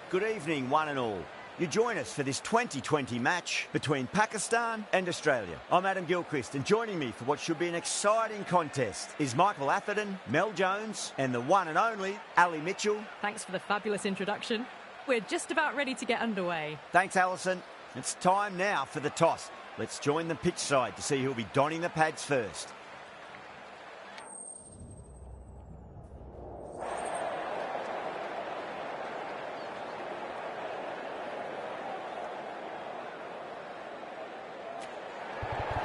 Good evening, one and all. You join us for this 2020 match between Pakistan and Australia. I'm Adam Gilchrist, and joining me for what should be an exciting contest is Michael Atherton, Mel Jones, and the one and only Ali Mitchell. Thanks for the fabulous introduction. We're just about ready to get underway. Thanks, Alison. It's time now for the toss. Let's join the pitch side to see who'll be donning the pads first.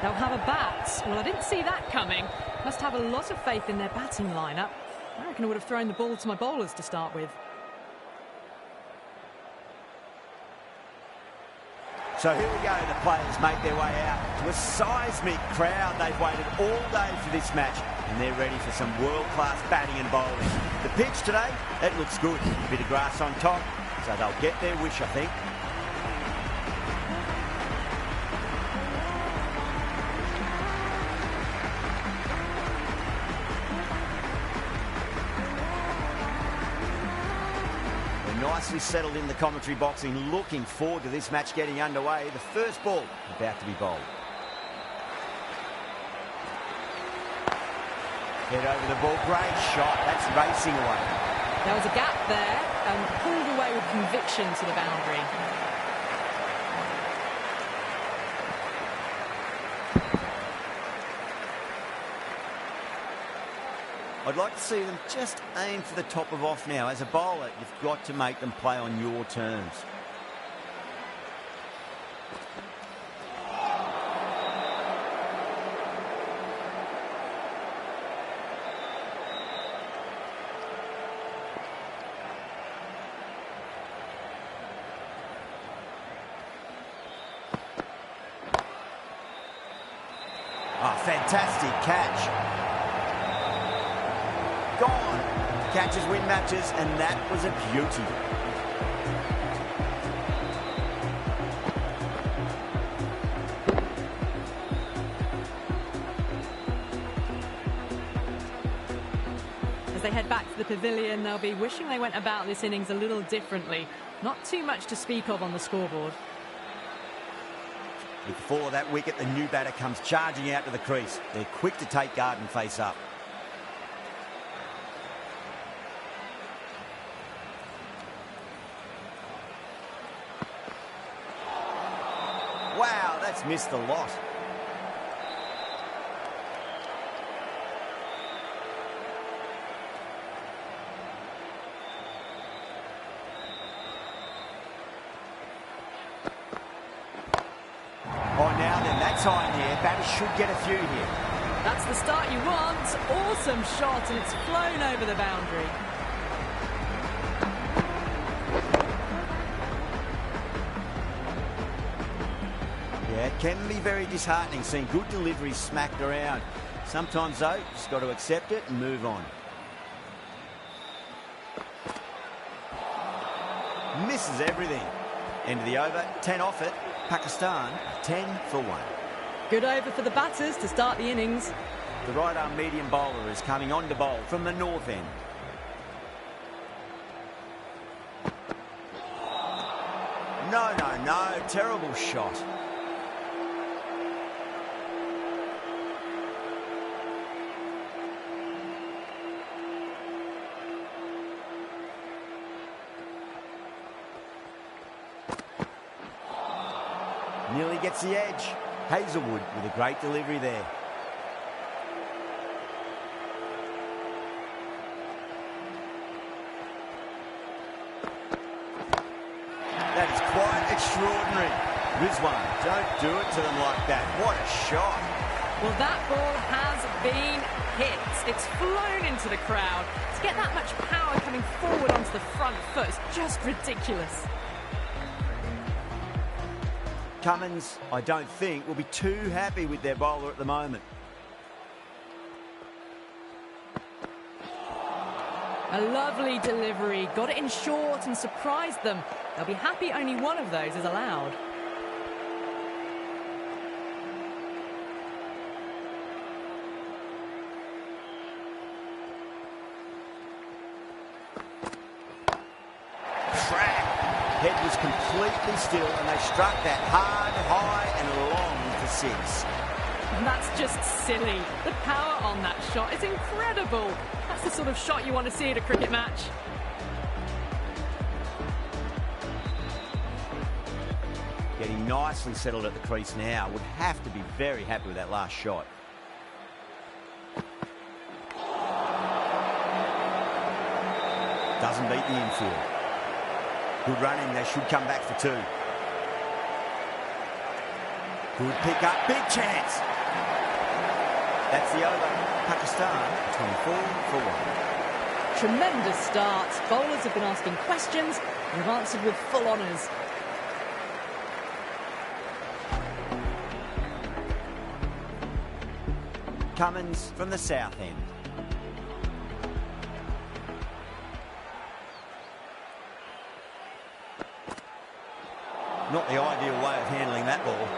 They'll have a bat. Well, I didn't see that coming. Must have a lot of faith in their batting lineup. I reckon I would have thrown the ball to my bowlers to start with. So here we go, the players make their way out to a seismic crowd. They've waited all day for this match, and they're ready for some world-class batting and bowling. The pitch today, it looks good. A bit of grass on top, so they'll get their wish, I think. Nicely settled in the commentary box and looking forward to this match getting underway. The first ball about to be bowled. Head over the ball, great shot, that's racing away. There was a gap there and pulled away with conviction to the boundary. I'd like to see them just aim for the top of off now. As a bowler, you've got to make them play on your terms. Oh, fantastic catch. Gone. Catches win matches, and that was a beauty. As they head back to the pavilion, they'll be wishing they went about this innings a little differently. Not too much to speak of on the scoreboard. Before that wicket, the new batter comes charging out to the crease. They're quick to take guard and face up. Wow, that's missed a lot. Oh, now then, that time here, batters should get a few here. That's the start you want. Awesome shot, and it's flown over the boundary. Yeah, it can be very disheartening seeing good deliveries smacked around. Sometimes, though, just got to accept it and move on. Misses everything. End of the over, 10 off it. Pakistan, 10 for 1. Good over for the batters to start the innings. The right-arm medium bowler is coming on to bowl from the north end. No, no, no. Terrible shot. Nearly gets the edge. Hazelwood with a great delivery there. That is quite extraordinary. Rizwan, don't do it to them like that. What a shot. Well, that ball has been hit. It's flown into the crowd. To get that much power coming forward onto the front foot is just ridiculous. Cummins, I don't think, will be too happy with their bowler at the moment. A lovely delivery. Got it in short and surprised them. They'll be happy only one of those is allowed. Track. Head was completely still, and they struck that hard, high, and long for 6. And that's just silly. The power on that shot is incredible. That's the sort of shot you want to see at a cricket match. Getting nicely settled at the crease now. Would have to be very happy with that last shot. Doesn't beat the infield. Good running. They should come back for 2. Good pick up. Big chance. That's the over. Pakistan 24 for 1. Tremendous start. Bowlers have been asking questions and have answered with full honours. Cummins from the south end. Not the ideal way of handling that ball.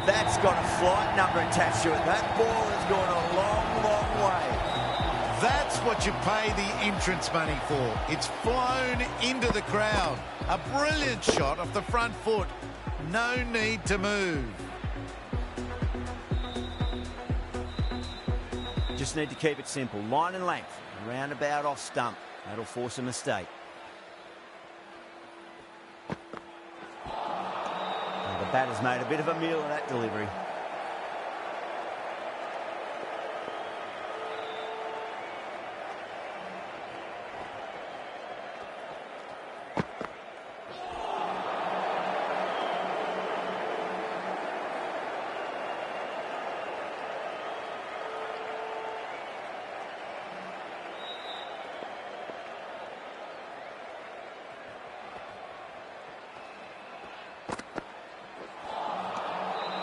That's got a flight number attached to it. That ball has gone a long, long way. That's what you pay the entrance money for. It's flown into the crowd. A brilliant shot off the front foot. No need to move. Just need to keep it simple. Line and length. Roundabout off stump. That'll force a mistake. The batter's made a bit of a meal of that delivery.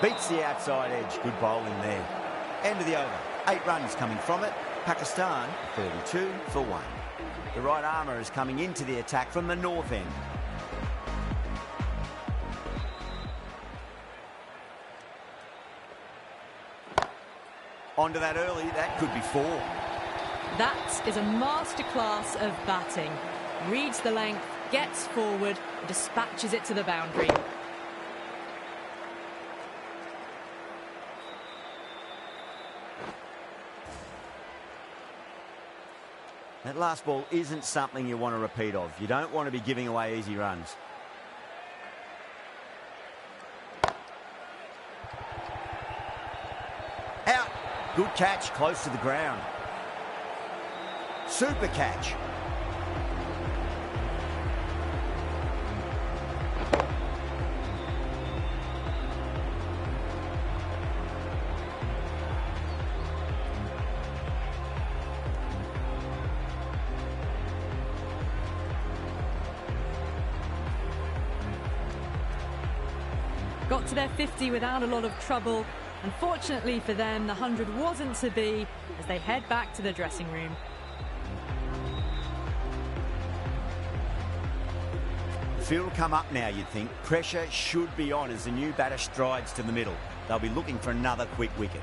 Beats the outside edge. Good bowling there. End of the over. 8 runs coming from it. Pakistan 32 for 1. The right armour is coming into the attack from the north end. Onto that early. That could be 4. That is a masterclass of batting. Reads the length, gets forward, and dispatches it to the boundary. That last ball isn't something you want to repeat of. You don't want to be giving away easy runs. Out. Good catch, close to the ground. Super catch. Got to their 50 without a lot of trouble. Unfortunately for them, the 100 wasn't to be as they head back to the dressing room. The field will come up now, you'd think. Pressure should be on as the new batter strides to the middle. They'll be looking for another quick wicket.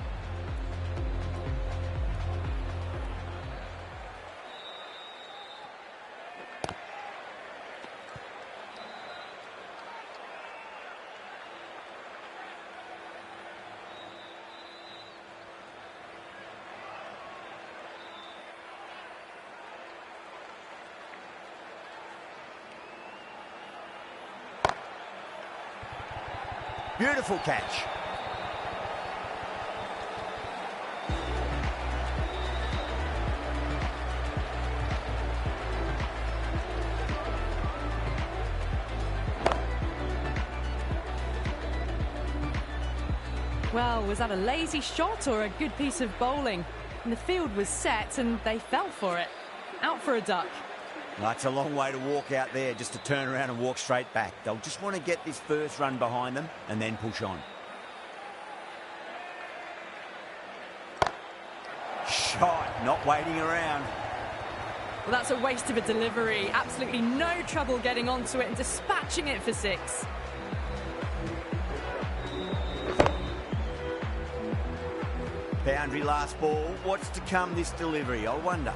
Beautiful catch. Well, was that a lazy shot or a good piece of bowling? And the field was set and they fell for it. Out for a duck. That's a long way to walk out there just to turn around and walk straight back. They'll just want to get this first run behind them and then push on. Shot, not waiting around. Well, that's a waste of a delivery. Absolutely no trouble getting onto it and dispatching it for 6. Boundary last ball. What's to come this delivery, I wonder.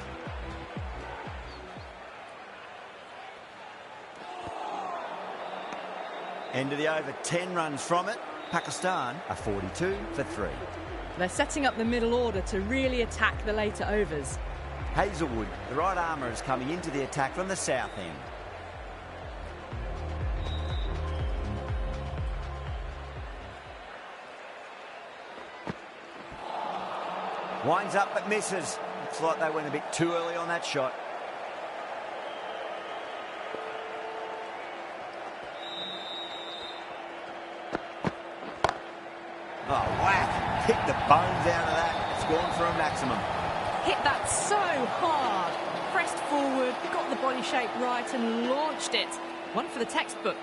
End of the over, 10 runs from it. Pakistan are 42 for 3. They're setting up the middle order to really attack the later overs. Hazelwood, the right armour, is coming into the attack from the south end. Winds up but misses. Looks like they went a bit too early on that shot. Oh, whack. Hit the bones out of that. It's gone for a maximum. Hit that so hard. Pressed forward, got the body shape right and launched it. One for the textbook.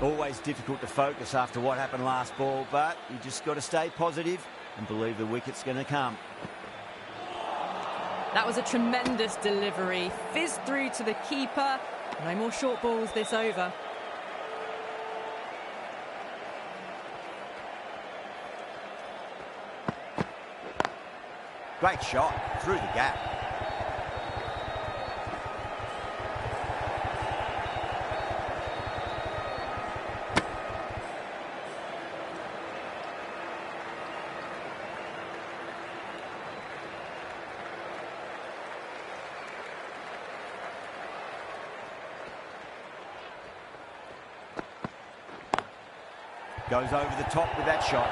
Always difficult to focus after what happened last ball, but you just got to stay positive and believe the wicket's going to come. That was a tremendous delivery. Fizzed through to the keeper. No more short balls this over. Great shot through the gap. Goes over the top with that shot.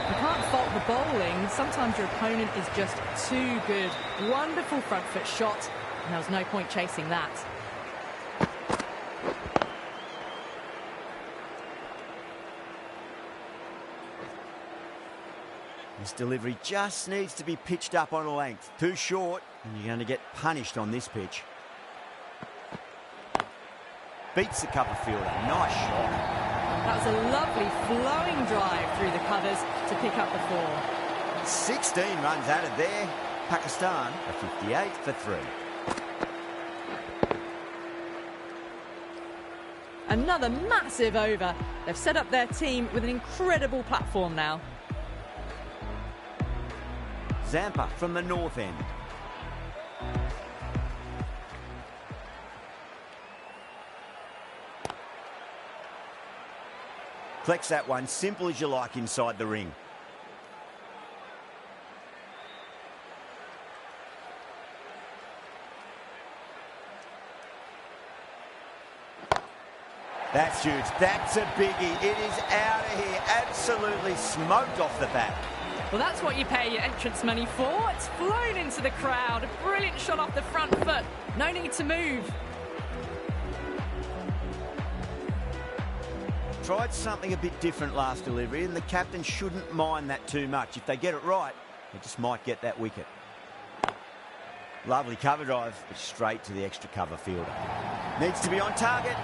You can't fault the bowling. Sometimes your opponent is just too good. Wonderful front foot shot, and there was no point chasing that. This delivery just needs to be pitched up on a length. Too short, and you're going to get punished on this pitch. Beats the cover fielder. Nice shot. That was a lovely flowing drive through the covers to pick up the 4. 16 runs added there. Pakistan are 58 for 3. Another massive over. They've set up their team with an incredible platform now. Zampa from the north end. Collects that one, simple as you like, inside the ring. That's huge. That's a biggie. It is out of here. Absolutely smoked off the bat. Well, that's what you pay your entrance money for. It's flown into the crowd. A brilliant shot off the front foot. No need to move. Tried something a bit different last delivery, and the captain shouldn't mind that too much. If they get it right, they just might get that wicket. Lovely cover drive, but straight to the extra cover fielder. Needs to be on target.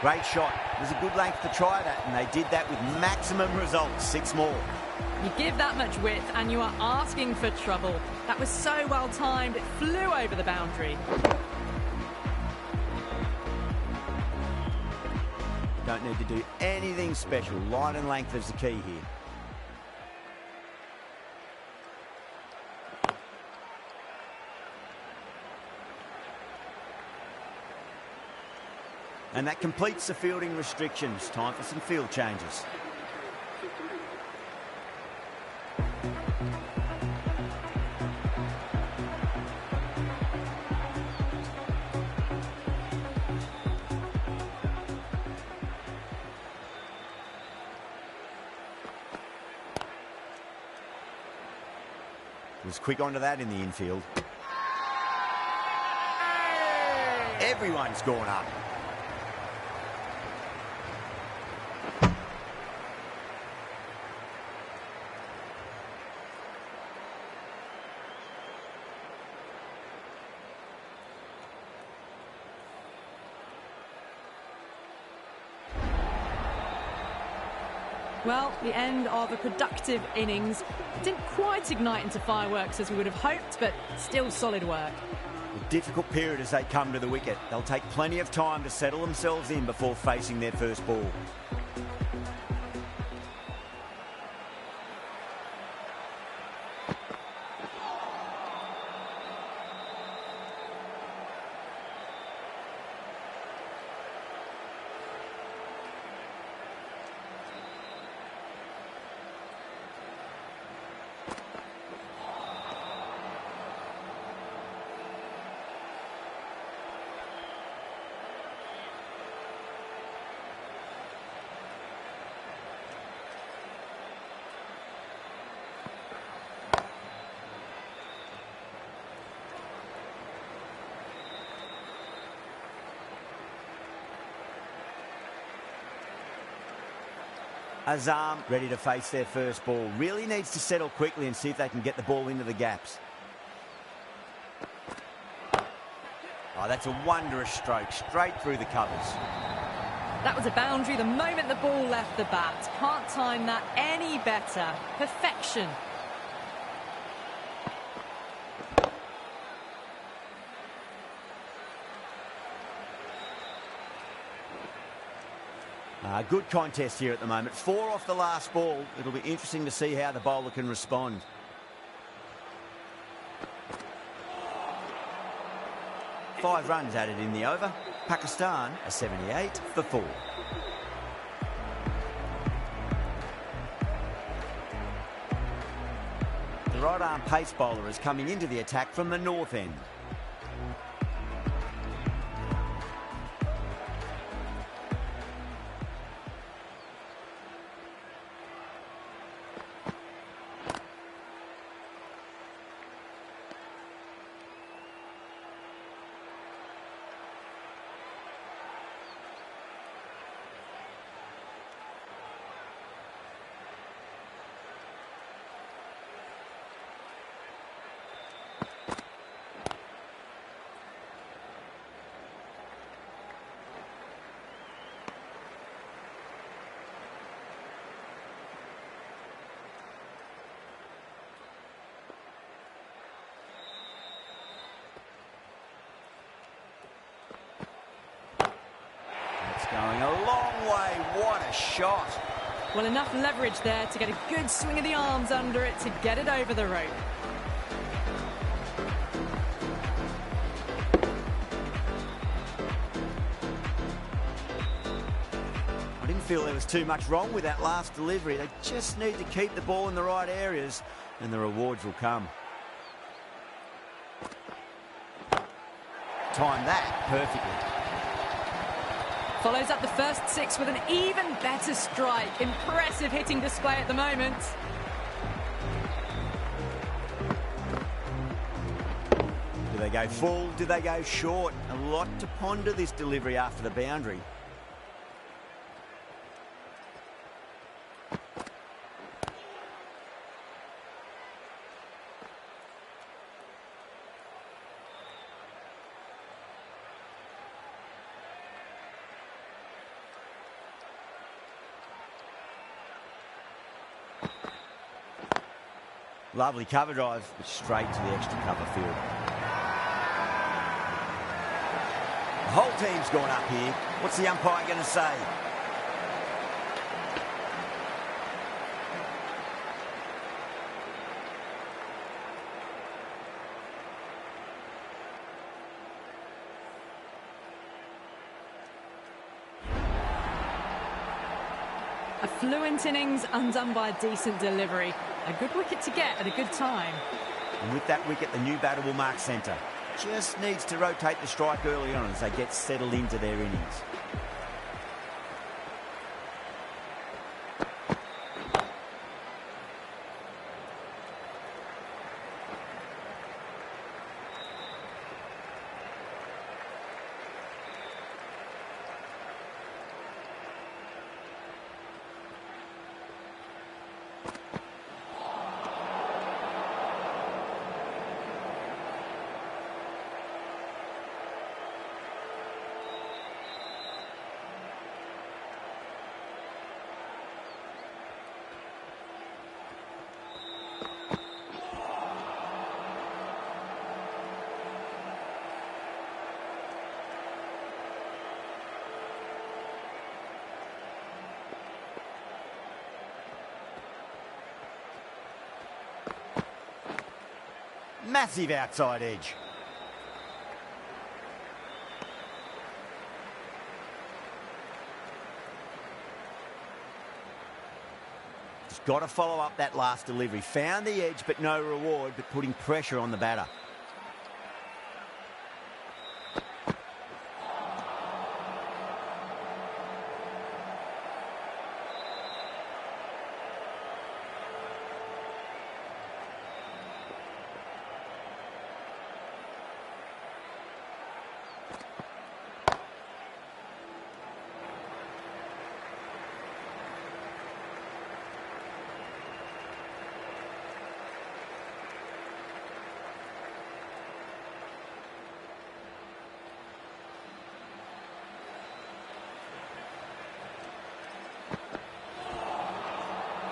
Great shot. It was a good length to try that, and they did that with maximum results. 6 more. You give that much width and you are asking for trouble. That was so well timed, it flew over the boundary. Don't need to do anything special. Line and length is the key here. And that completes the fielding restrictions. Time for some field changes. Was quick onto that in the infield. Everyone's gone up. Well, the end of a productive innings. Didn't quite ignite into fireworks as we would have hoped, but still solid work. A difficult period as they come to the wicket. They'll take plenty of time to settle themselves in before facing their first ball. Azam ready to face their first ball. Really needs to settle quickly and see if they can get the ball into the gaps. Oh, that's a wondrous stroke, straight through the covers. That was a boundary the moment the ball left the bat. Can't time that any better. Perfection. Good contest here at the moment. 4 off the last ball. It'll be interesting to see how the bowler can respond. Five runs added in the over. Pakistan are 78 for 4. The right-arm pace bowler is coming into the attack from the north end. Going a long way. What a shot. Well, enough leverage there to get a good swing of the arms under it to get it over the rope. I didn't feel there was too much wrong with that last delivery. They just need to keep the ball in the right areas and the rewards will come. Time that perfectly. Follows up the first 6 with an even better strike. Impressive hitting display at the moment. Do they go full? Do they go short? A lot to ponder this delivery after the boundary. Lovely cover drive, but straight to the extra cover field. The whole team's gone up here. What's the umpire going to say? A fluent innings undone by a decent delivery. A good wicket to get at a good time. And with that wicket, the new batter will mark centre. Just needs to rotate the strike early on as they get settled into their innings. Massive outside edge. Just got to follow up that last delivery. Found the edge, but no reward, but putting pressure on the batter.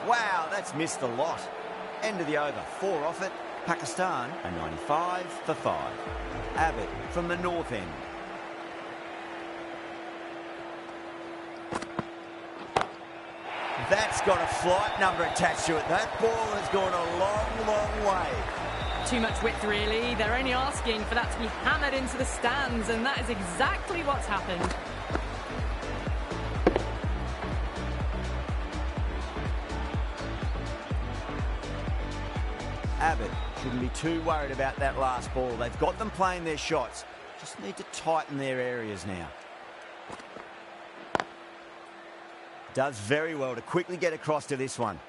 Wow, that's missed a lot. End of the over. 4 off it. Pakistan, a 95 for 5. Abbott from the north end. That's got a flight number attached to it. That ball has gone a long, long way. Too much width, really. They're only asking for that to be hammered into the stands, and that is exactly what's happened. Abbott shouldn't be too worried about that last ball. They've got them playing their shots. Just need to tighten their areas now. Does very well to quickly get across to this one.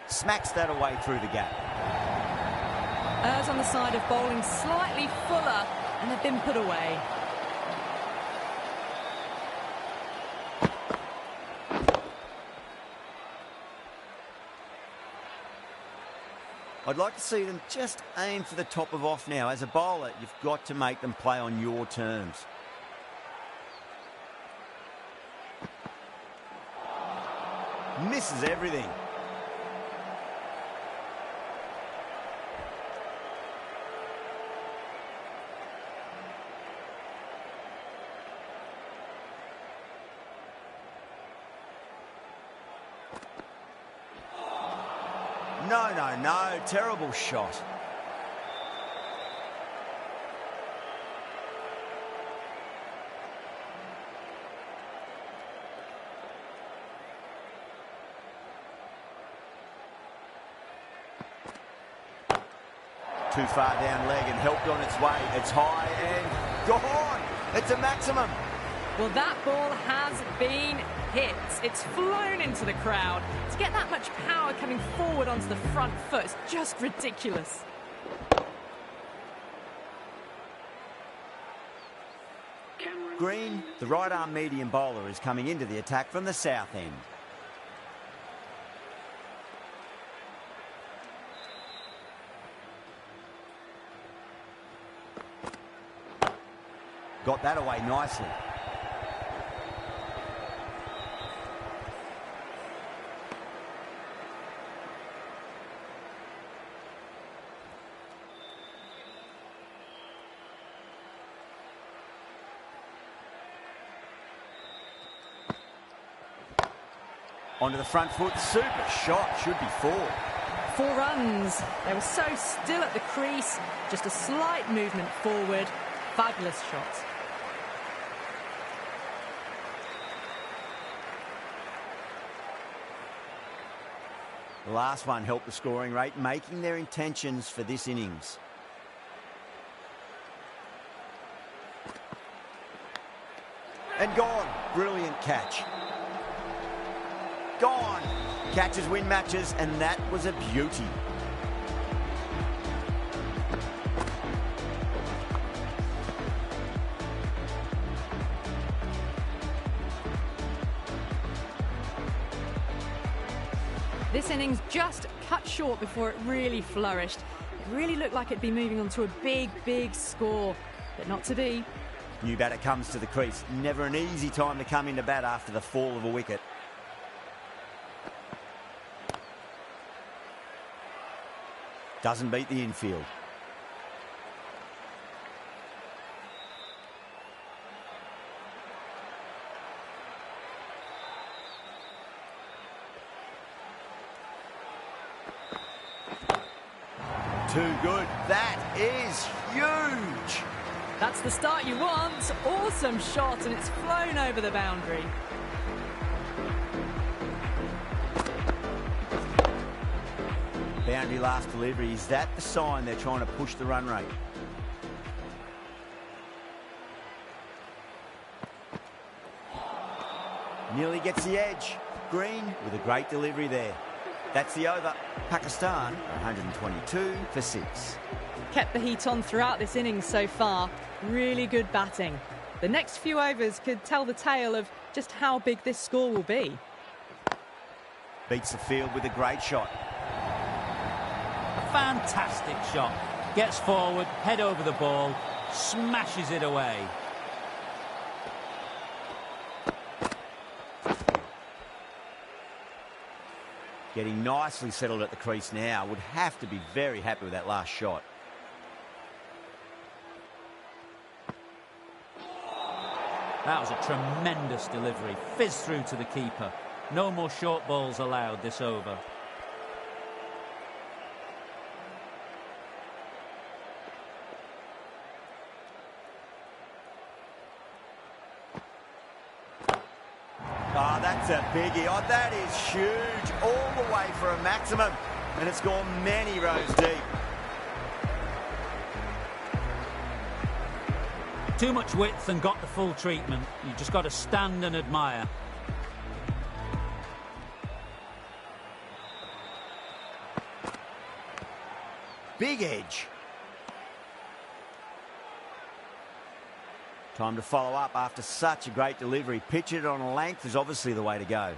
Smacks that away through the gap. Errs on the side of bowling slightly fuller, and they've been put away. I'd like to see them just aim for the top of off now. As a bowler, you've got to make them play on your terms. Misses everything. No, no, no. Terrible shot. Too far down leg and helped on its way. It's high and gone. It's a maximum. Well, that ball has been hit. It's flown into the crowd. To get that much power coming forward onto the front foot is just ridiculous. Green, the right-arm medium bowler, is coming into the attack from the south end. Got that away nicely. Onto the front foot, super shot, should be 4. 4 runs. They were so still at the crease, just a slight movement forward. Fabulous shot. The last one helped the scoring rate, making their intentions for this innings. And gone. Brilliant catch. Gone. Catches win matches, and that was a beauty. This innings just cut short before it really flourished. It really looked like it'd be moving on to a big, big score, but not to be. New batter comes to the crease. Never an easy time to come into bat after the fall of a wicket. Doesn't beat the infield. Too good. That is huge. That's the start you want. Awesome shot, and it's flown over the boundary. Boundary last delivery. Is that the sign they're trying to push the run rate? Nearly gets the edge. Green with a great delivery there. That's the over. Pakistan 122 for 6. Kept the heat on throughout this innings so far. Really good batting. The next few overs could tell the tale of just how big this score will be. Beats the field with a great shot. A fantastic shot. Gets forward, head over the ball, smashes it away. Getting nicely settled at the crease now. Would have to be very happy with that last shot. That was a tremendous delivery. Fizzed through to the keeper. No more short balls allowed this over. Oh, that's a biggie. Oh, that is huge. All the way for a maximum. And it's gone many rows deep. Too much width and got the full treatment. You just got to stand and admire. Big edge. Time to follow up after such a great delivery. Pitch it on a length is obviously the way to go.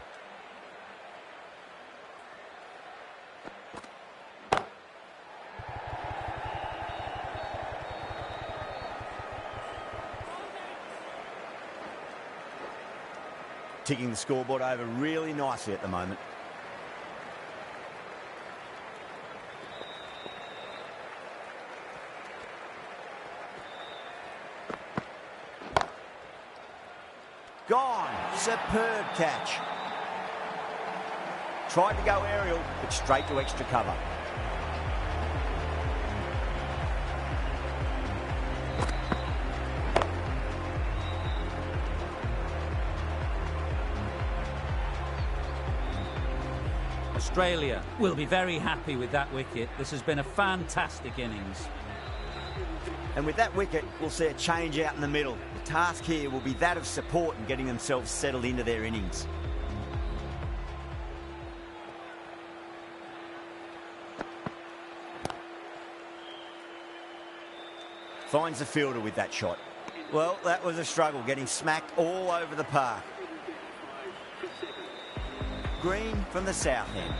Ticking the scoreboard over really nicely at the moment. Gone. Superb catch. Tried to go aerial, but straight to extra cover. Australia will be very happy with that wicket. This has been a fantastic innings. And with that wicket, we'll see a change out in the middle. The task here will be that of support and getting themselves settled into their innings. Finds the fielder with that shot. Well, that was a struggle, getting smacked all over the park. Green from the south end.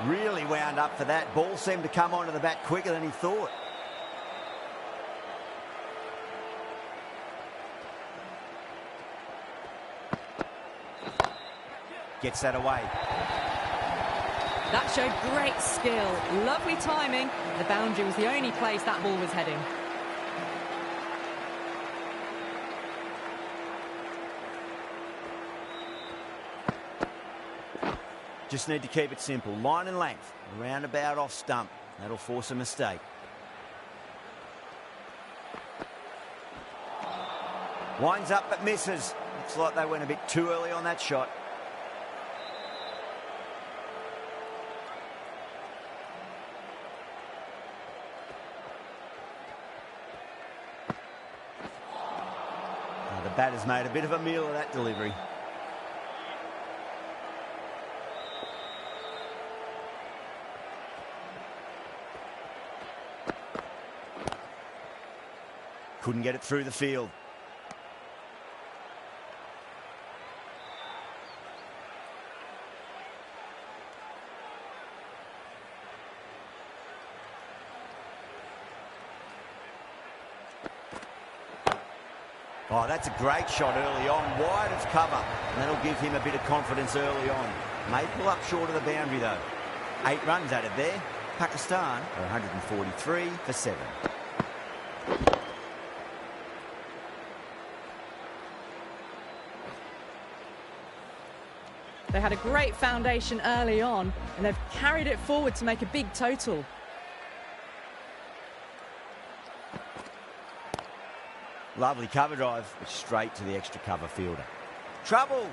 Really wound up for that. Ball seemed to come onto the bat quicker than he thought. Gets that away. That showed great skill. Lovely timing. The boundary was the only place that ball was heading. Just need to keep it simple. Line and length, roundabout off stump. That'll force a mistake. Winds up but misses. Looks like they went a bit too early on that shot. The batter's made a bit of a meal of that delivery. Couldn't get it through the field. Oh, that's a great shot early on, wide of cover, and that'll give him a bit of confidence early on. May pull up short of the boundary though. 8 runs added there. Pakistan are 143 for 7. They had a great foundation early on, and they've carried it forward to make a big total. Lovely cover drive, straight to the extra cover fielder. Trouble!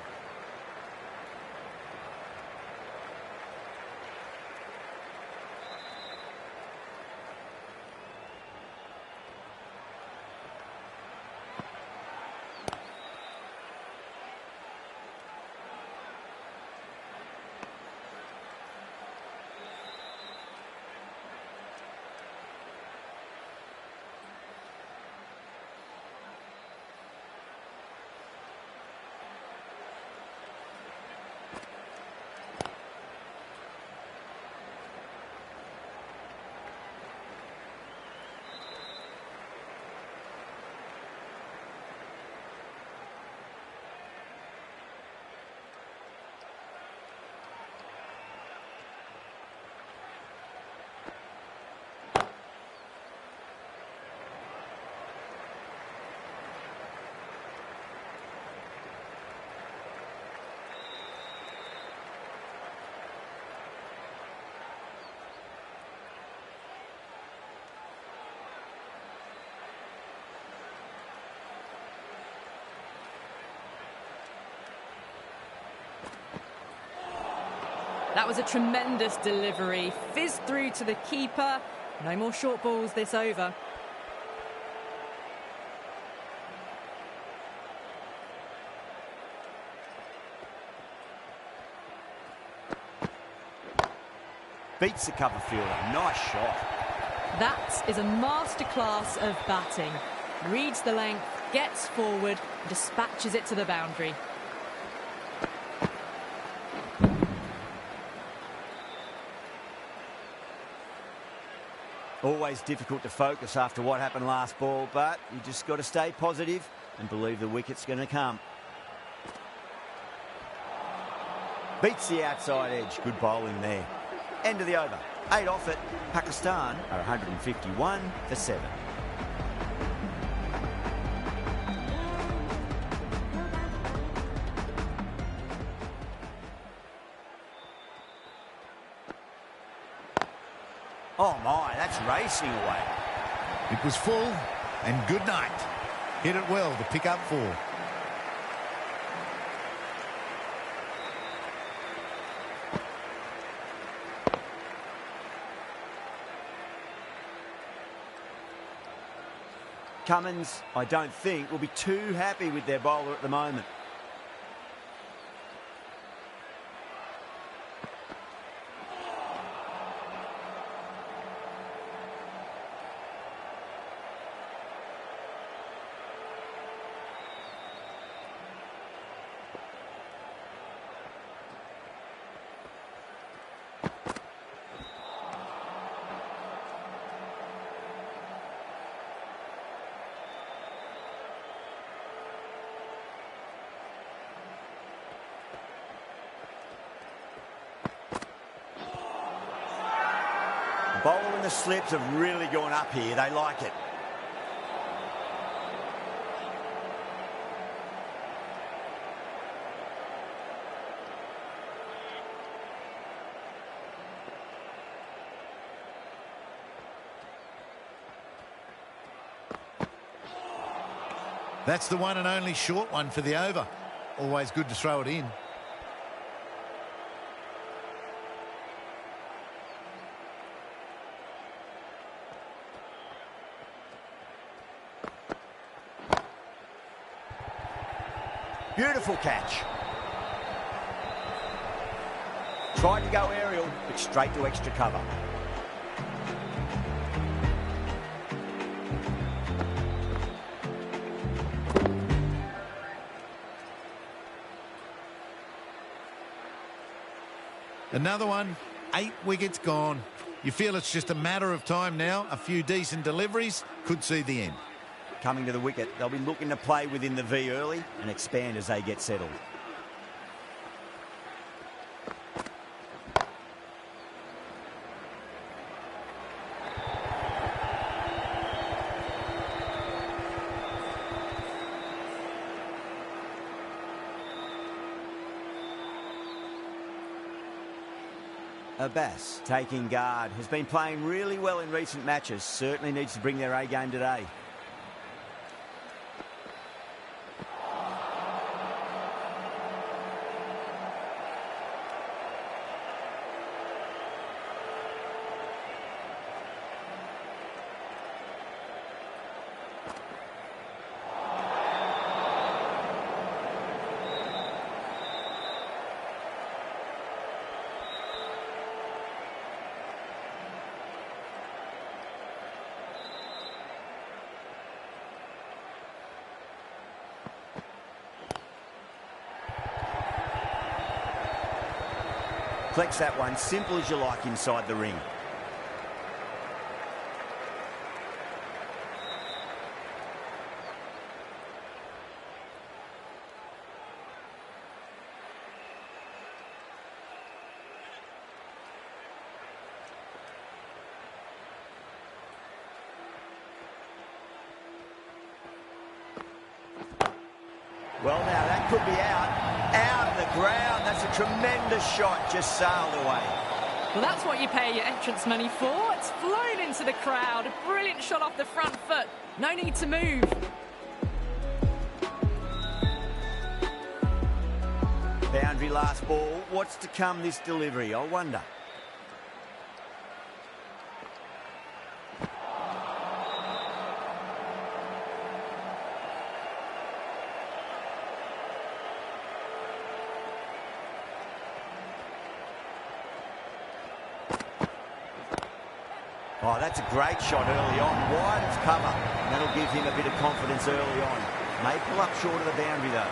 That was a tremendous delivery. Fizzed through to the keeper. No more short balls this over. Beats the cover fielder. Nice shot. That is a masterclass of batting. Reads the length, gets forward, dispatches it to the boundary. Always difficult to focus after what happened last ball, but you just got to stay positive and believe the wicket's going to come. Beats the outside edge. Good bowling there. End of the over. 8 off it. Pakistan are 151 for 7. Oh my, that's racing away. It was full, and good night. Hit it well to pick up 4. Cummins, I don't think, will be too happy with their bowler at the moment. Bowler and the slips have really gone up here. They like it. That's the one and only short one for the over. Always good to throw it in. Beautiful catch. Tried to go aerial, but straight to extra cover. Another one, 8 wickets gone. You feel it's just a matter of time now. A few decent deliveries could see the end. Coming to the wicket, they'll be looking to play within the V early and expand as they get settled. Abbas taking guard, has been playing really well in recent matches, certainly needs to bring their A game today. Flex that one, simple as you like inside the ring. Well, now that could be out of the ground. That's a tremendous shot, just sailed away. Well, that's what you pay your entrance money for. It's flown into the crowd. A brilliant shot off the front foot. No need to move. Boundary last ball. What's to come this delivery, I wonder. Oh, that's a great shot early on. Wide as cover. And that'll give him a bit of confidence early on. May pull up short of the boundary, though.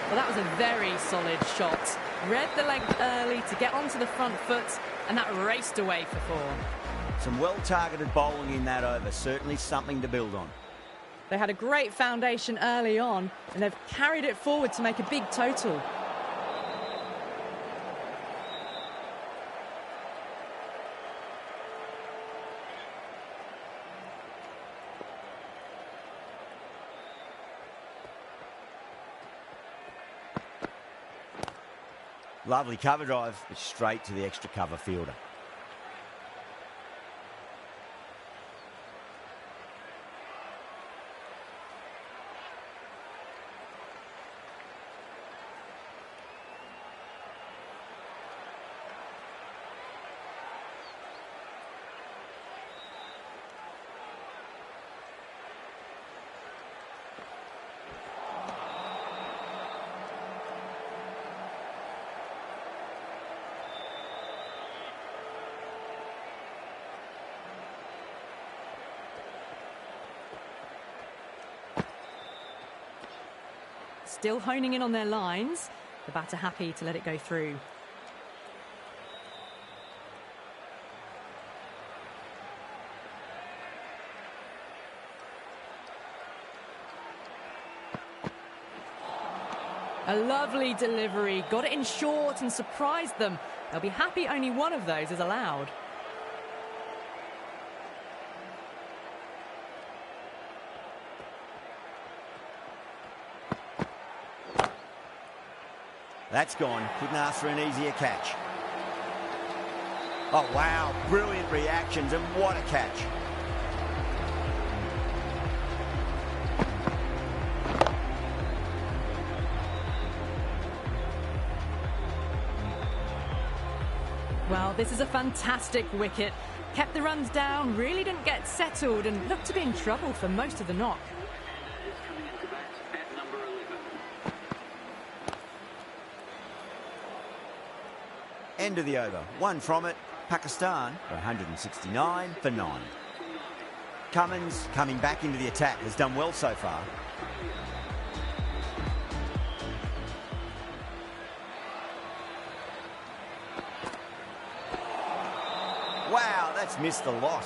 Well, that was a very solid shot. Read the length early to get onto the front foot, and that raced away for 4. Some well-targeted bowling in that over. Certainly something to build on. They had a great foundation early on, and they've carried it forward to make a big total. Lovely cover drive, but straight to the extra cover fielder. Still honing in on their lines. The batter happy to let it go through. A lovely delivery. Got it in short and surprised them. They'll be happy only one of those is allowed. That's gone. Couldn't ask for an easier catch. Oh, wow. Brilliant reactions, and what a catch. this is a fantastic wicket. Kept the runs down, really didn't get settled, and looked to be in trouble for most of the knock. End of the over. One from it. Pakistan for 169 for 9. Cummins, coming back into the attack, has done well so far. Wow, that's missed a lot.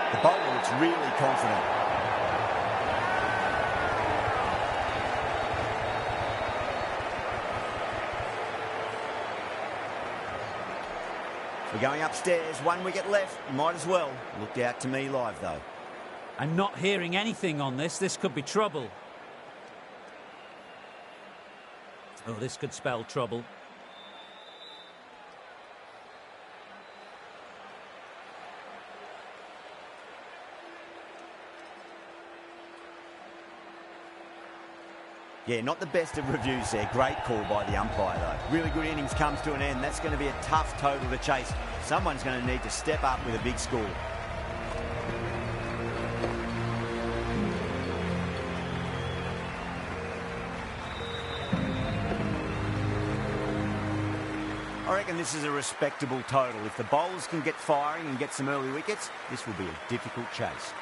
The bowler looks really confident. We're going upstairs, 1 wicket left. Might as well. Looked out to me live though. I'm not hearing anything on this. This could be trouble. Oh, this could spell trouble. Yeah, not the best of reviews there. Great call by the umpire, though. Really good innings comes to an end. That's going to be a tough total to chase. Someone's going to need to step up with a big score. I reckon this is a respectable total. If the bowlers can get firing and get some early wickets, this will be a difficult chase.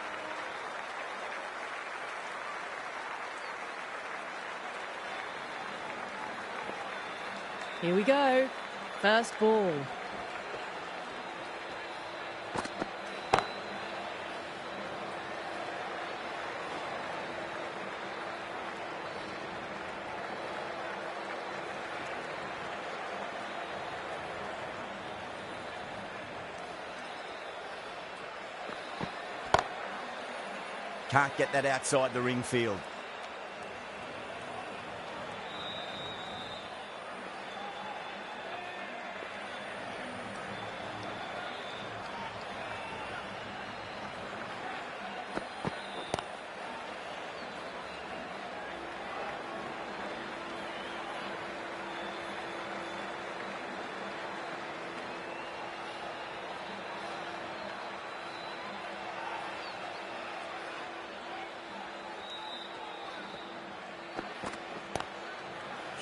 Here we go. First ball. Can't get that outside the ring field.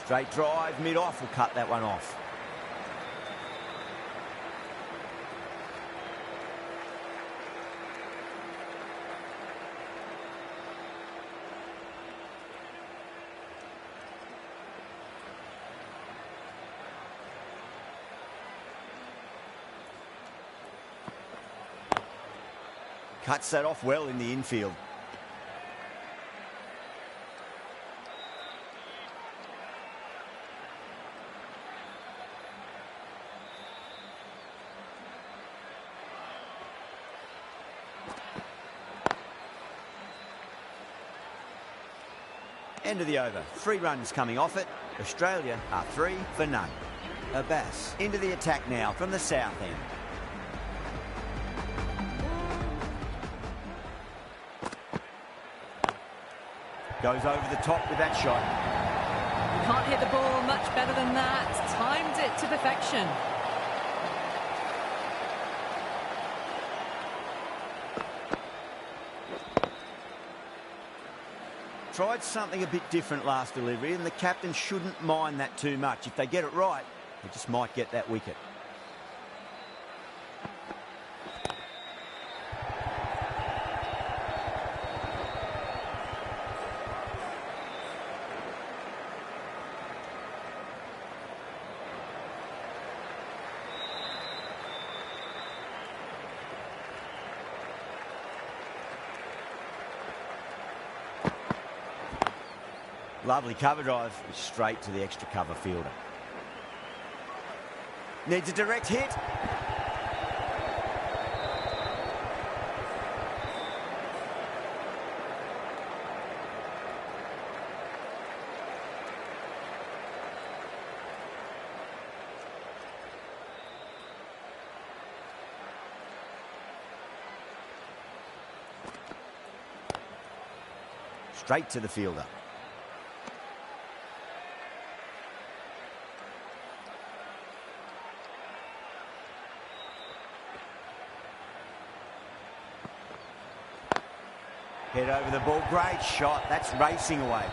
Straight drive, mid-off, will cut that one off. Cuts that off well in the infield. End of the over. 3 runs coming off it. Australia are 3 for none. Abbas into the attack now from the south end. Goes over the top with that shot. Can't hit the ball much better than that. Timed it to perfection. Tried something a bit different last delivery, and the captain shouldn't mind that too much. If they get it right, they just might get that wicket. Lovely cover drive, straight to the extra cover fielder. Needs a direct hit. Straight to the fielder. Head over the ball, great shot. That's racing away.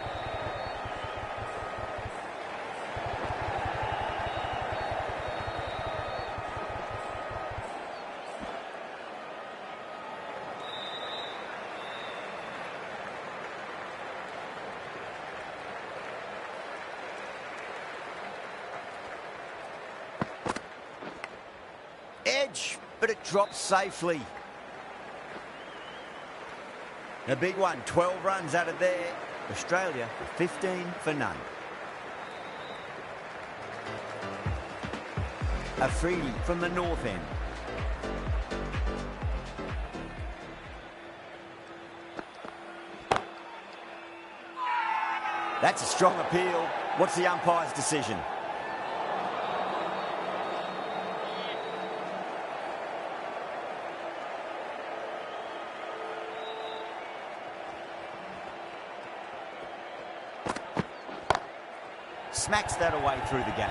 Edge, but it drops safely. A big one, 12 runs out of there. Australia, 15 for none. Afridi from the north end. That's a strong appeal. What's the umpire's decision? Smacks that away through the gap.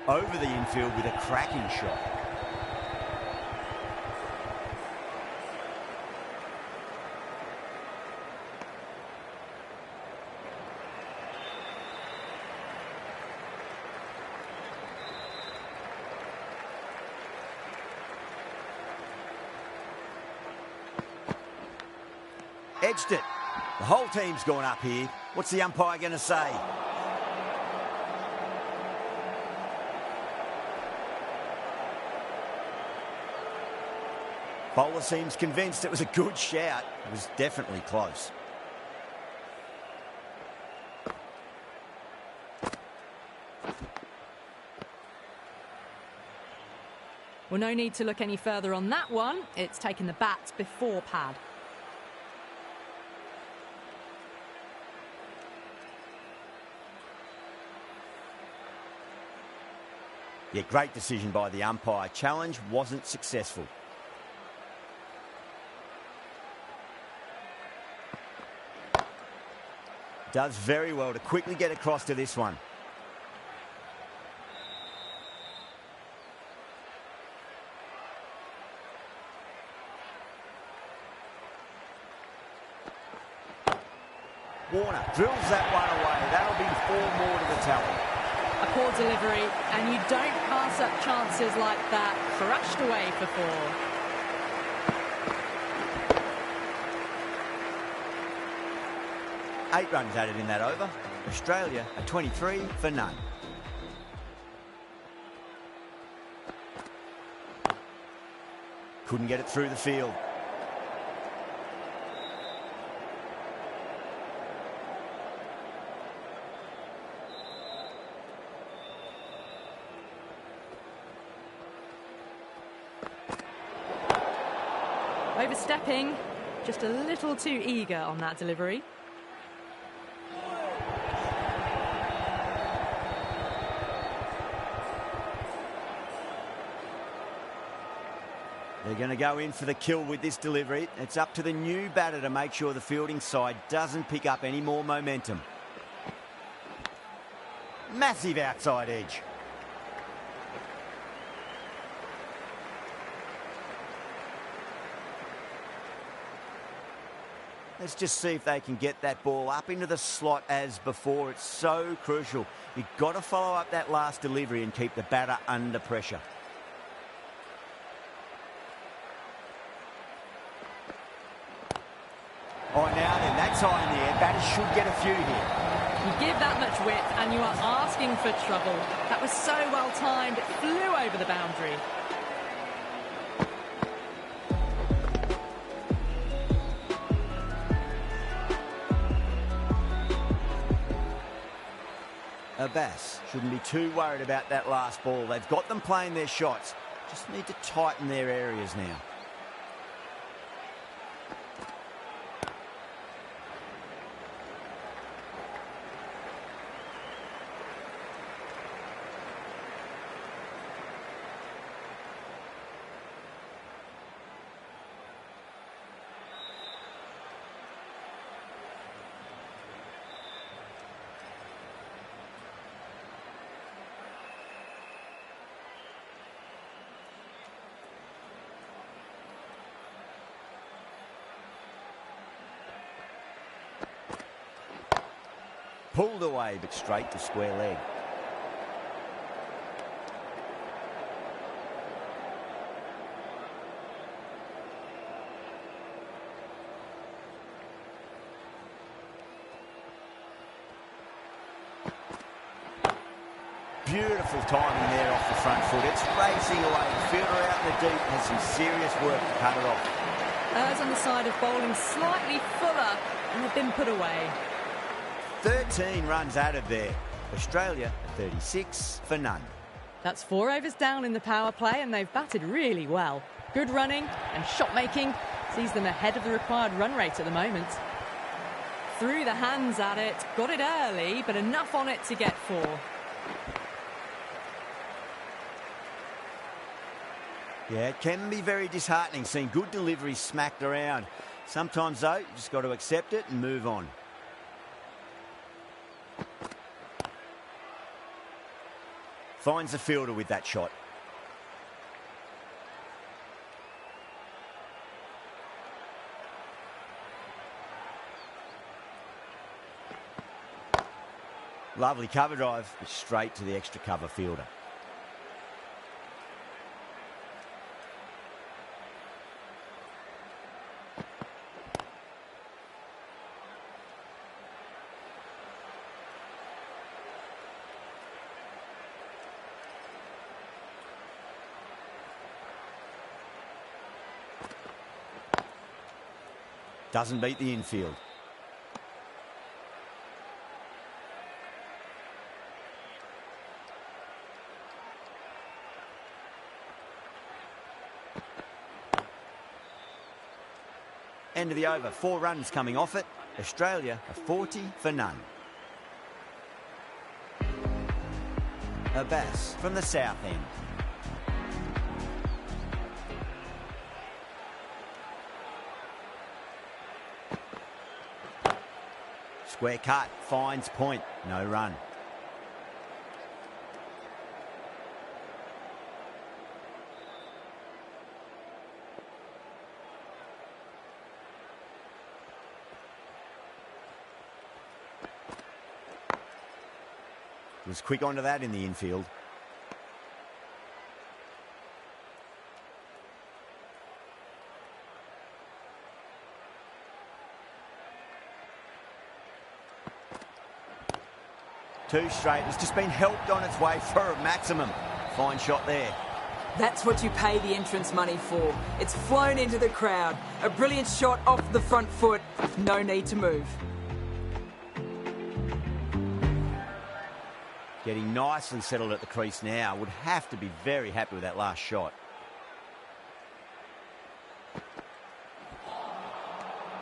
Over the infield with a cracking shot. Edged it. The whole team's gone up here. What's the umpire going to say? Bowler seems convinced it was a good shout. It was definitely close. Well, no need to look any further on that one. It's taken the bat before pad. Yeah, great decision by the umpire. Challenge wasn't successful. Does very well to quickly get across to this one. Warner drills that one away. That'll be 4 more to the tally. A poor delivery, and you don't pass up chances like that. Crushed away for 4. 8 runs added in that over. Australia are 23 for none. Couldn't get it through the field. Overstepping, just a little too eager on that delivery. They're going to go in for the kill with this delivery. It's up to the new batter to make sure the fielding side doesn't pick up any more momentum. Massive outside edge. Let's just see if they can get that ball up into the slot as before. It's so crucial. You've got to follow up that last delivery and keep the batter under pressure. Gets high in the air. Batters should get a few here. You give that much width and you are asking for trouble. That was so well timed, it flew over the boundary. Abbas shouldn't be too worried about that last ball. They've got them playing their shots. Just need to tighten their areas now. Pulled away, but straight to square leg. Beautiful timing there off the front foot. It's racing away. The fielder out in the deep has some serious work to cut it off. Errs on the side of bowling slightly fuller and have been put away. 13 runs added there. Australia 36 for none. That's 4 overs down in the power play and they've batted really well. Good running and shot making sees them ahead of the required run rate at the moment. Threw the hands at it, got it early, but enough on it to get 4. Yeah, it can be very disheartening seeing good deliveries smacked around. Sometimes, though, you just got to accept it and move on. Finds the fielder with that shot. Lovely cover drive, but straight to the extra cover fielder. Doesn't beat the infield. End of the over, 4 runs coming off it. Australia are 40 for none. Abbas from the south end. Square cut, finds point, no run. Was quick onto that in the infield. Two straight. It's just been helped on its way for a maximum. Fine shot there. That's what you pay the entrance money for. It's flown into the crowd. A brilliant shot off the front foot. No need to move. Getting nicely settled at the crease now. Would have to be very happy with that last shot.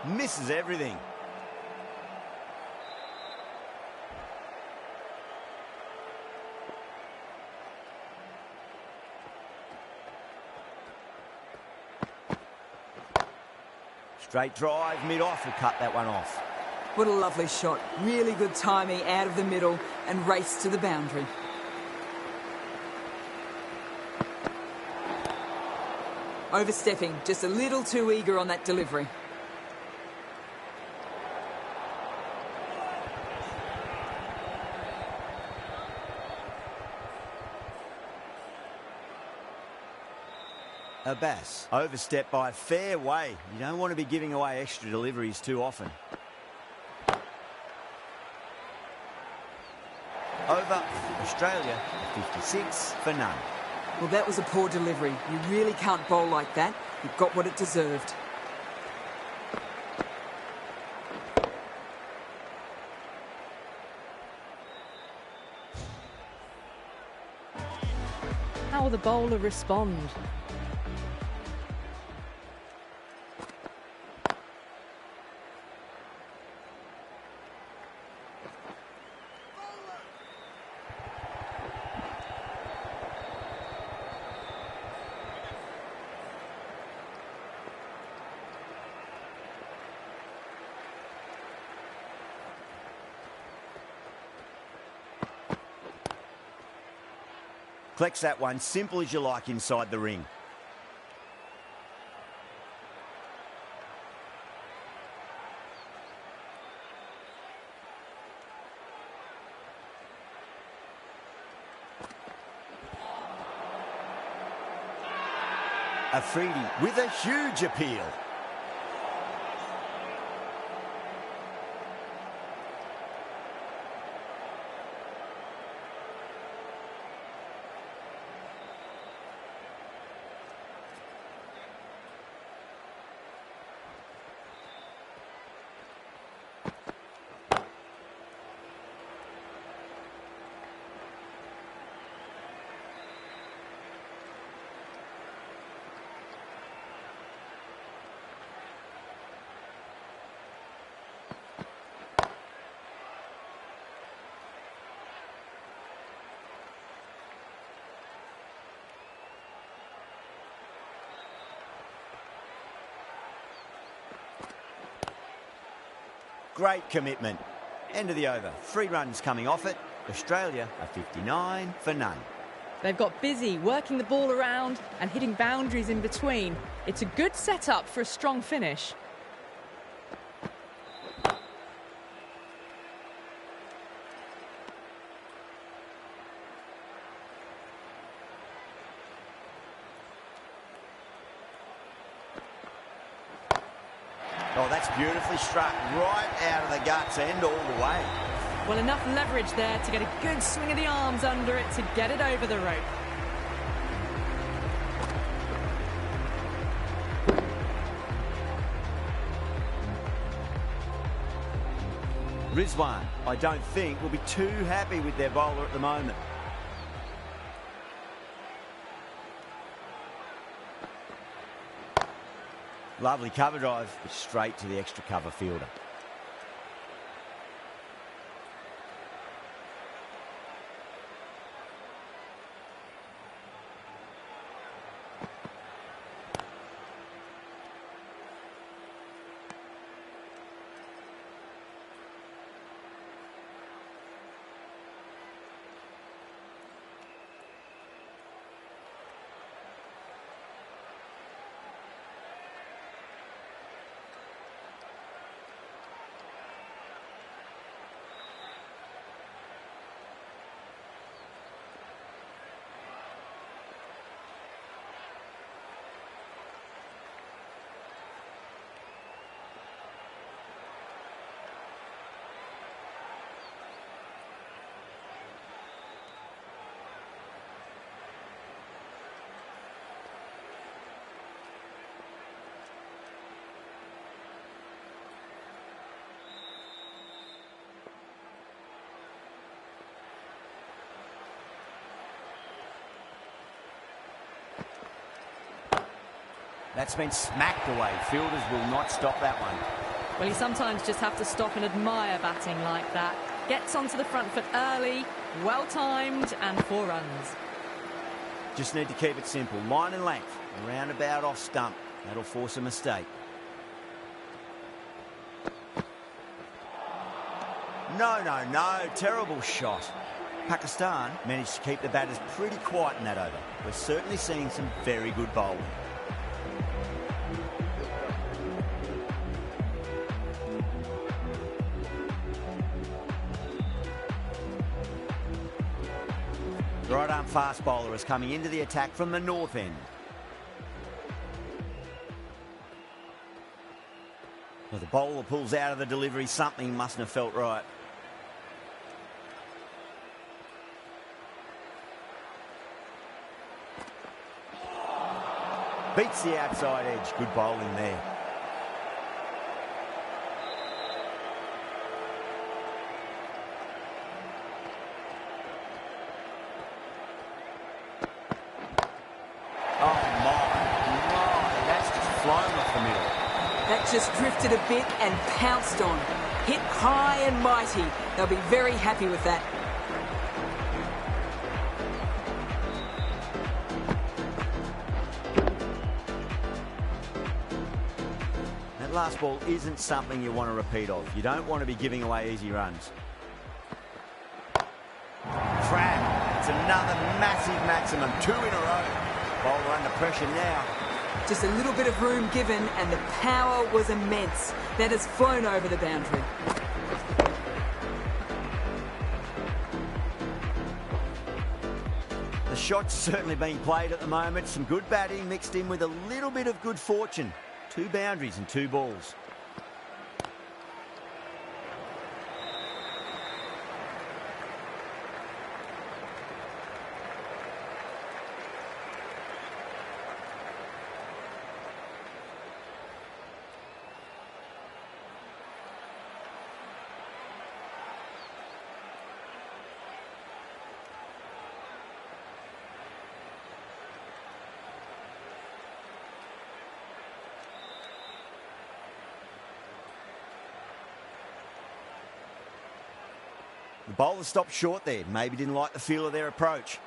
Misses everything. Straight drive, mid-off, will cut that one off. What a lovely shot. Really good timing out of the middle and race to the boundary. Overstepping, just a little too eager on that delivery. Abbas, overstepped by a fair way. You don't want to be giving away extra deliveries too often. Australia are 56 for none. Well, that was a poor delivery. You really can't bowl like that. You got what it deserved. How will the bowler respond? Collects that one, simple as you like inside the ring. Afridi with a huge appeal. Great commitment. End of the over. 3 runs coming off it. Australia are 59 for none. They've got busy working the ball around and hitting boundaries in between. It's a good setup for a strong finish. Oh, that's beautifully struck right out of the guts end all the way. Well, enough leverage there to get a good swing of the arms under it to get it over the rope. Rizwan, I don't think, will be too happy with their bowler at the moment. Lovely cover drive, but straight to the extra cover fielder. That's been smacked away. Fielders will not stop that one. Well, you sometimes just have to stop and admire batting like that. Gets onto the front foot early, well-timed, and 4 runs. Just need to keep it simple. Line and length, around about off stump. That'll force a mistake. No. Terrible shot. Pakistan managed to keep the batters pretty quiet in that over. We're certainly seeing some very good bowling. Right arm fast bowler is coming into the attack from the north end. Well, the bowler pulls out of the delivery. Something mustn't have felt right. Beats the outside edge. Good bowling there. Oh, my. That's just flown off the middle. That just drifted a bit and pounced on. Hit high and mighty. They'll be very happy with that. That last ball isn't something you want to repeat of. You don't want to be giving away easy runs. Trap. It's another massive maximum. 2 in a row. Bowler under pressure now. Just a little bit of room given and the power was immense. That has flown over the boundary. The shot's certainly being played at the moment. Some good batting mixed in with a little bit of good fortune. 2 boundaries and 2 balls. The bowler stopped short there. Maybe didn't like the feel of their approach.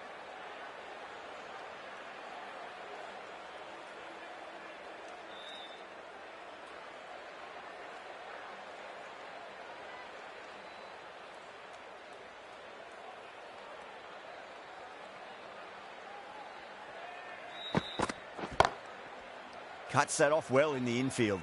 Cuts that off well in the infield.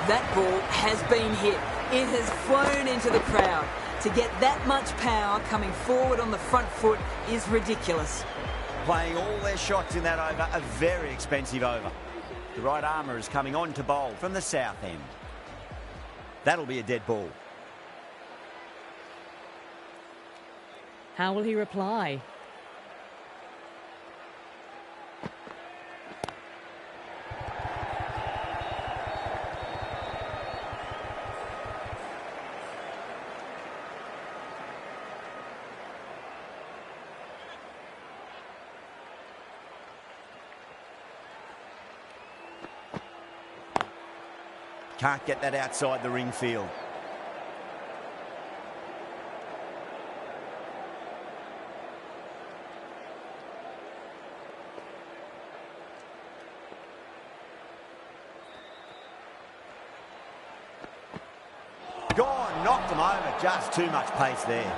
That ball has been hit. It has flown into the crowd. To get that much power coming forward on the front foot is ridiculous. Playing all their shots in that over, a very expensive over. The right armour is coming on to bowl from the south end. That'll be a dead ball. How will he reply? Can't get that outside the ring field. Gone, knocked them over. Just too much pace there.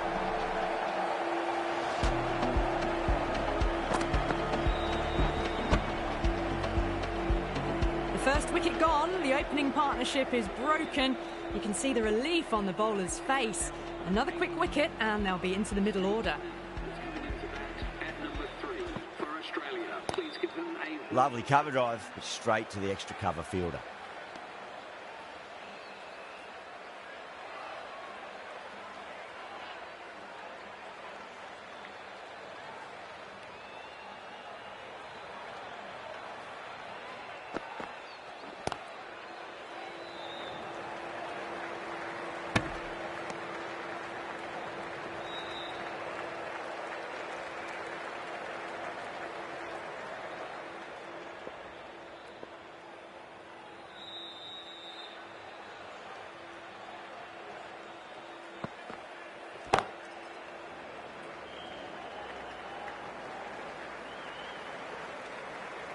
First wicket gone, the opening partnership is broken. You can see the relief on the bowler's face. Another quick wicket and they'll be into the middle order. Lovely cover drive, but straight to the extra cover fielder.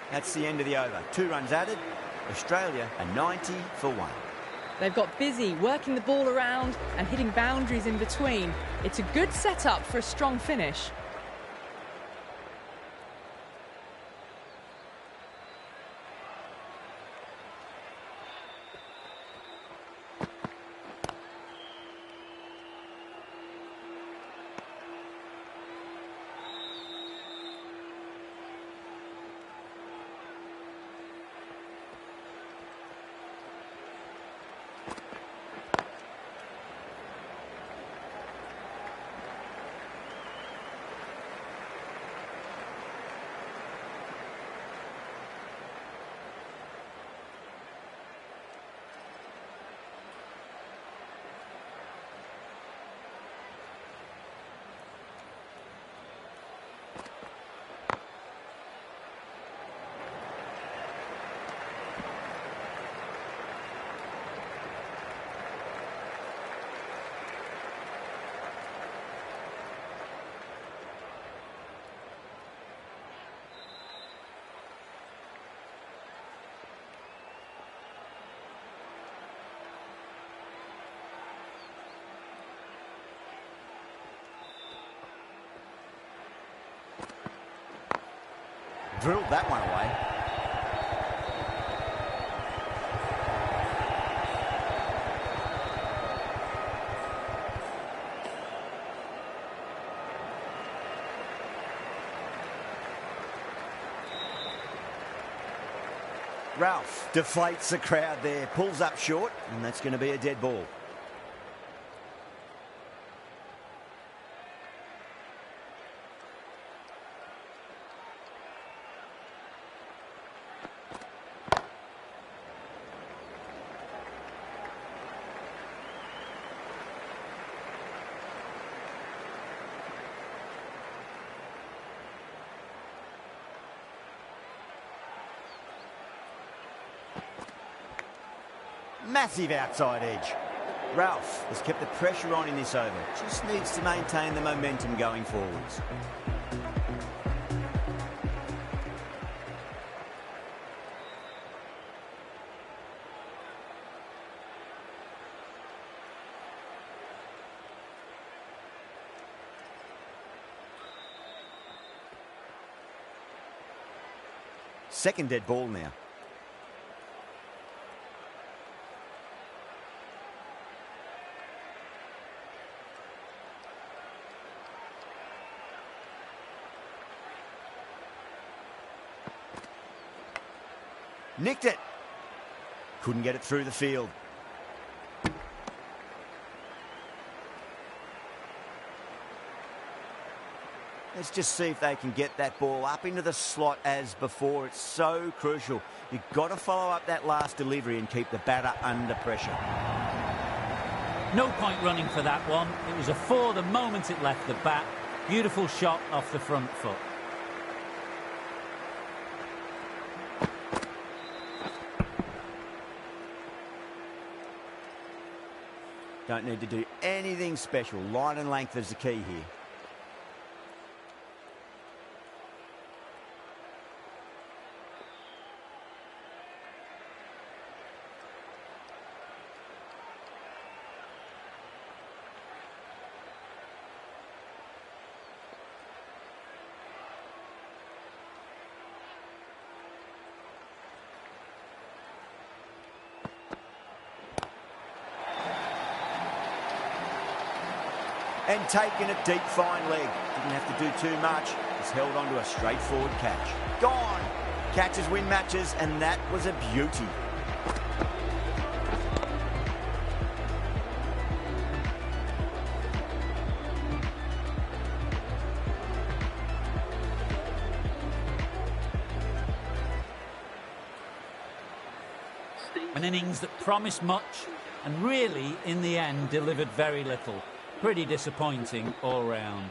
That's the end of the over. 2 runs added. Australia are 90 for 1. They've got busy working the ball around and hitting boundaries in between. It's a good setup for a strong finish. drilled that one away. Ralph deflates the crowd there, pulls up short, and that's going to be a dead ball. Massive outside edge. Ralph has kept the pressure on in this over. Just needs to maintain the momentum going forwards. Second dead ball now. Nicked it. Couldn't get it through the field. Let's just see if they can get that ball up into the slot as before. It's so crucial. You've got to follow up that last delivery and keep the batter under pressure. No point running for that one. It was a four the moment it left the bat. Beautiful shot off the front foot. Don't need to do anything special. Line and length is the key here. And taking it deep, fine leg. Didn't have to do too much. He's held on to a straightforward catch. Gone. Catches win matches, and that was a beauty. An innings that promised much and really, in the end, delivered very little. Pretty disappointing all round.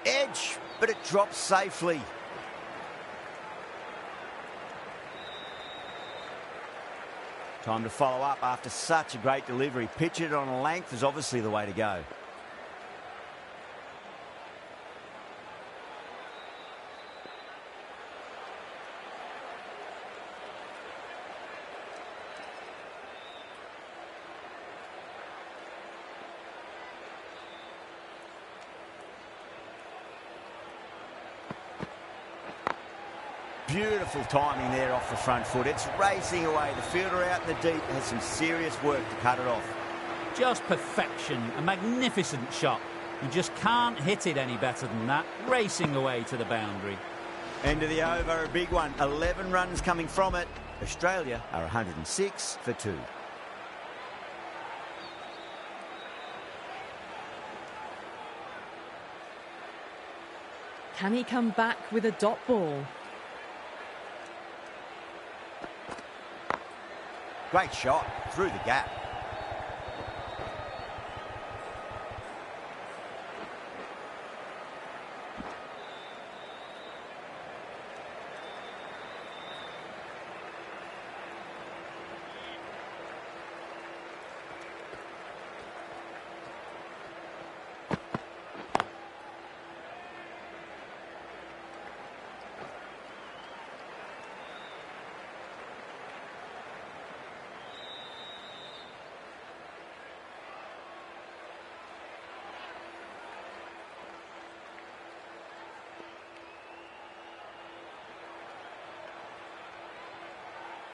Edge, but it drops safely. Time to follow up after such a great delivery. Pitch it on a length is obviously the way to go. Beautiful timing there off the front foot. It's racing away. The fielder out in the deep has some serious work to cut it off. Just perfection. A magnificent shot. You just can't hit it any better than that. Racing away to the boundary. End of the over, a big one. 11 runs coming from it. Australia are 106 for 2. Can he come back with a dot ball? Great shot through the gap.